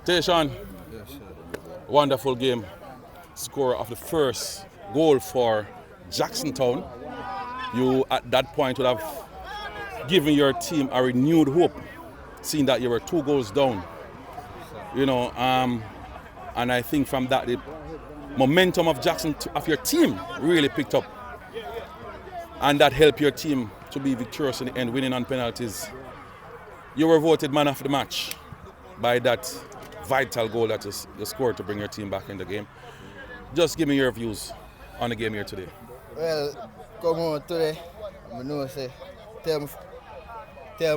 Tayshawn, wonderful game. Score of the first goal for Jacksontown. You at that point would have given your team a renewed hope, seeing that you were 2 goals down. And I think from that the momentum of of your team really picked up, and that helped your team to be victorious in the end, winning on penalties. You were voted man of the match by that vital goal that you scored to bring your team back in the game. Just give me your views on the game here today. Well, come on today, I know say, tell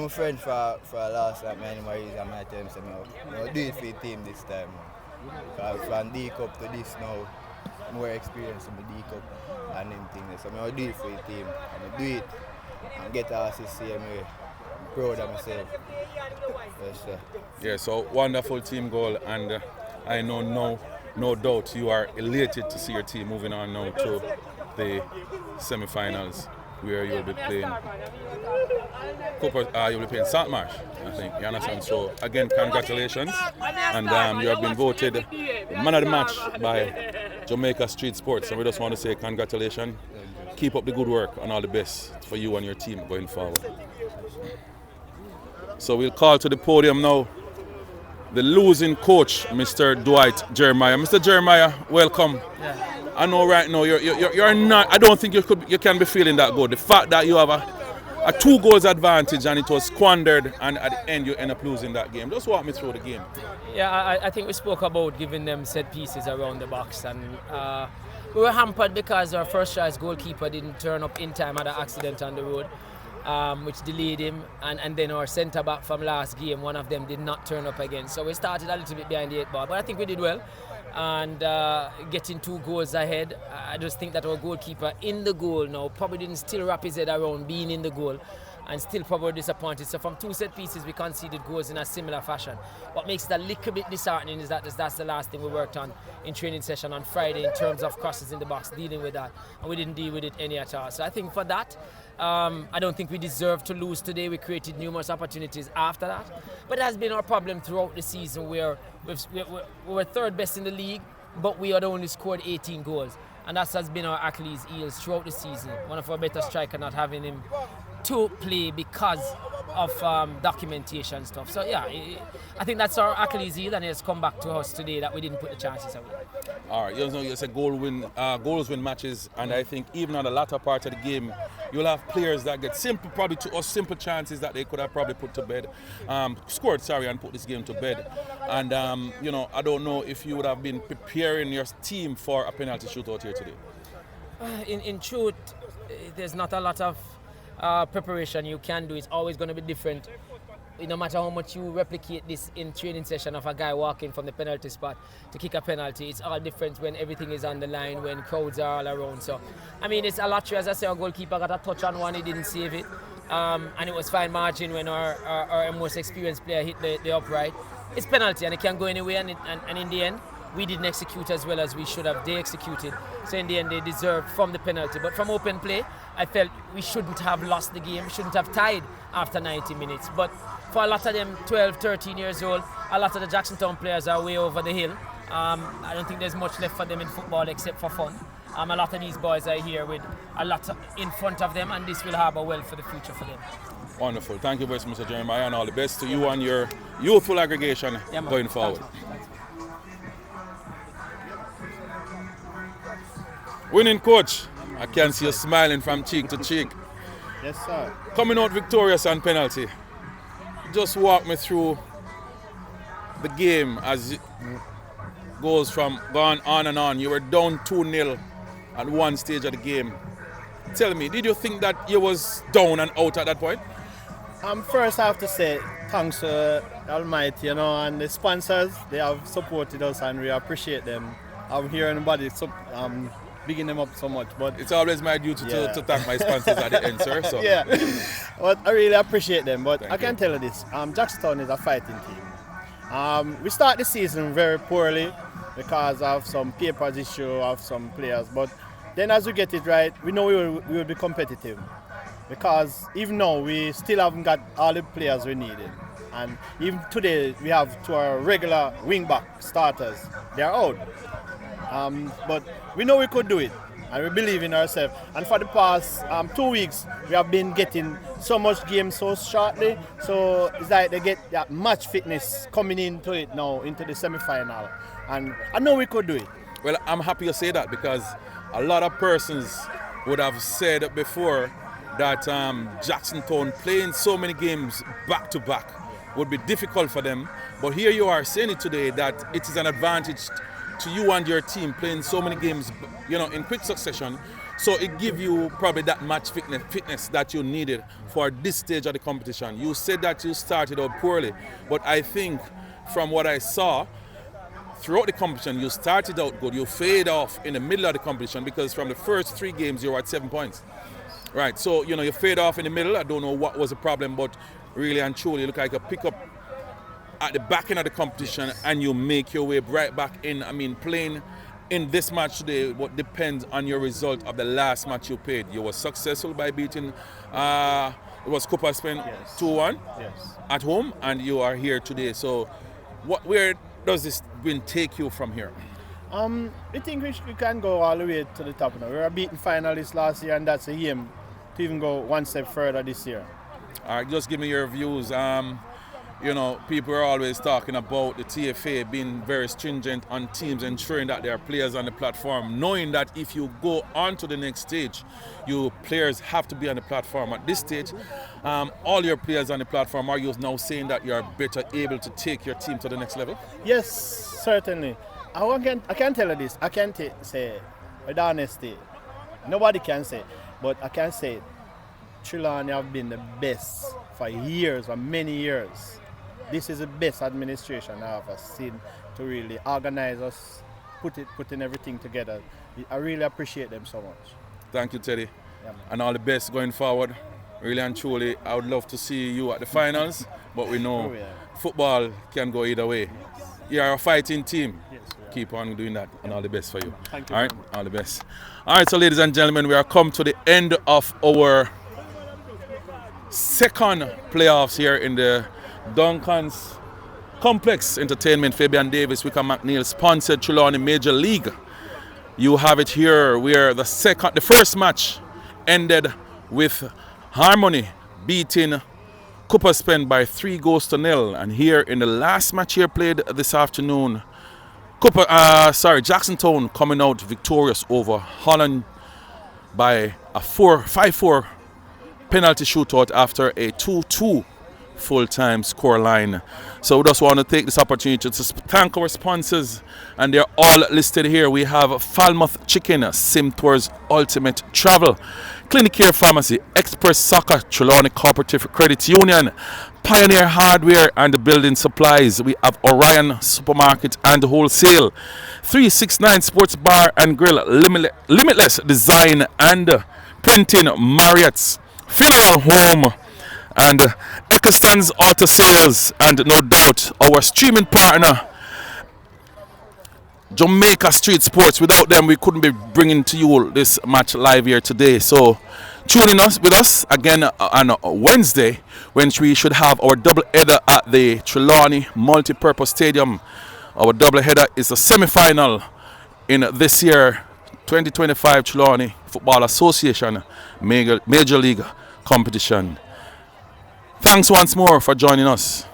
my friend for last night, man, I might tell him say, no, do it for the team this time. Because from D Cup to this now, more experience in the D Cup and them things. So I do it for the team. I do it and get an assist same way. I'm proud of myself. Yes, sir. Yeah, so wonderful team goal, and I know no doubt you are elated to see your team moving on now to the semifinals, where you'll be playing you'll be playing Saltmarsh, I think. You understand? So again, congratulations, and you have been voted man of the match by Jamaica Street Sports. And we just want to say congratulations. Keep up the good work, and all the best for you and your team going forward. So we'll call to the podium now the losing coach, Mr. Dwight Jeremiah. Mr. Jeremiah, welcome. Yeah. I know right now you're not. I don't think you can be feeling that good. The fact that you have a 2 goals advantage and it was squandered, and at the end you end up losing that game. Just walk me through the game. Yeah, I think we spoke about giving them set pieces around the box, and we were hampered because our first choice goalkeeper didn't turn up in time, had an accident on the road, which delayed him, and then our centre back from last game, one of them did not turn up again. So we started a little bit behind the 8 ball, but I think we did well. And getting 2 goals ahead, I just think that our goalkeeper in the goal now probably didn't still wrap his head around being in the goal, and still probably disappointed. So from 2 set pieces we conceded goals in a similar fashion. What makes it a little bit disheartening is that that's the last thing we worked on in training session on Friday in terms of crosses in the box, dealing with that, and we didn't deal with it any at all. So I think for that, I don't think we deserve to lose today. We created numerous opportunities after that, but it has been our problem throughout the season where we were 3rd best in the league, but we had only scored 18 goals, and that has been our Achilles heels throughout the season. One of our better strikers not having him to play because of documentation stuff. So yeah, I think that's our Achilles heel, and it's come back to us today that we didn't put the chances away. All right, you said goals win matches, and I think even on the latter part of the game, you'll have players that get simple chances that they could have probably put to bed, scored and put this game to bed. And I don't know if you would have been preparing your team for a penalty shootout here today. In truth, there's not a lot of preparation you can do. It's always going to be different. No matter how much you replicate this in training session of a guy walking from the penalty spot to kick a penalty, it's all different when everything is on the line, when crowds are all around. So, I mean, it's a lot true. As I say, our goalkeeper got a touch on one, he didn't save it. And it was fine margin when our most experienced player hit the upright. It's penalty and it can go anywhere, and in the end, we didn't execute as well as we should have. They executed. So in the end, they deserved from the penalty. But from open play, I felt we shouldn't have lost the game. We shouldn't have tied after 90 minutes. But for a lot of them, 12, 13 years old, a lot of the Jacksontown players are way over the hill. I don't think there's much left for them in football except for fun. A lot of these boys are here with a lot in front of them, and this will harbor well for the future for them. Wonderful. Thank you very much, Mr. Jeremiah, and all the best to you and your youthful aggregation going forward. Thanks. Winning coach, I can see you smiling from cheek to cheek. Yes, sir. Coming out victorious on penalty. Just walk me through the game as it goes from going on and on. You were down 2-0 at one stage of the game. Tell me, did you think that you was down and out at that point? First I have to say thanks to Almighty, and the sponsors. They have supported us and we appreciate them. I'm hearing anybody bigging them up so much, but it's always my duty to thank my sponsors at the end, sir. So. Yeah, but I really appreciate them. But Thank I can you. tell you this: Jackson is a fighting team. We start the season very poorly because of some papers issue of some players, but then as we get it right, we know we will be competitive. Because even now we still haven't got all the players we needed. And even today, we have 2 our regular wing-back starters. They are out. But we know we could do it, and we believe in ourselves. And for the past 2 weeks, we have been getting so much games so shortly. So it's like they get that match fitness coming into it now, into the semi-final. And I know we could do it. Well, I'm happy you say that, because a lot of persons would have said before that Jacksontown playing so many games back to back would be difficult for them. But here you are saying it today that it is an advantage to you and your team playing so many games, in quick succession. So it gives you probably that match fitness that you needed for this stage of the competition. You said that you started out poorly, but I think from what I saw throughout the competition, you started out good. You fade off in the middle of the competition, because from the first 3 games you were at 7 points. Right, so you fade off in the middle. I don't know what was the problem, but really and truly you look like a pickup at the back end of the competition, and you make your way right back in. I mean, playing in this match today, what depends on your result of the last match you played. You were successful by beating, it was Cooper Spain 2-1 at home, and you are here today. So where does this win take you from here? I think we can go all the way to the top now. We were beaten finalists last year, and that's a aim to even go one step further this year. All right, just give me your views. People are always talking about the TFA being very stringent on teams, ensuring that there are players on the platform, knowing that if you go on to the next stage, you players have to be on the platform. At this stage, all your players on the platform, are you now saying that you are better able to take your team to the next level? Yes, certainly. I can tell you this. I can't say with honesty. Nobody can say, but I can say Trelawney have been the best for years, for many years. This is the best administration I have seen to really organize us, putting everything together. I really appreciate them so much. Thank you, Teddy. Yeah, and all the best going forward. Really and truly, I would love to see you at the finals, but we know football can go either way. Yes. You're a fighting team. Yes, keep on doing that, and all the best for you. Thank you. All right, all the best. All right, so ladies and gentlemen, we are come to the end of our second playoffs here in the Duncan's Complex Entertainment. Fabian Davis, Wickham McNeil sponsored Trelawney Major League. You have it here where the first match ended with Harmony beating Cooper Spain by 3-0, and here in the last match here played this afternoon, Jacksontown coming out victorious over Holland by a 5-4 penalty shootout after a 2-2 full-time score line. So we just want to take this opportunity to thank our sponsors, and they're all listed here. We have Falmouth Chicken, Simtours Ultimate Travel, Clinic Care Pharmacy, Express Soccer, Trelawney Cooperative Credit Union, Pioneer Hardware and Building Supplies. We have Orion Supermarket and Wholesale, 369 Sports Bar and Grill, Limitless Design and Printing, Marriott's Funeral Home, and Eccleston's Auto Sales, and no doubt our streaming partner Jamaica Street Sports. Without them, we couldn't be bringing to you this match live here today. So tune in with us again on Wednesday, when we should have our double header at the Trelawney Multipurpose Stadium. Our double header is a semi-final in this year 2025 Trelawney Football Association Major League competition. Thanks once more for joining us.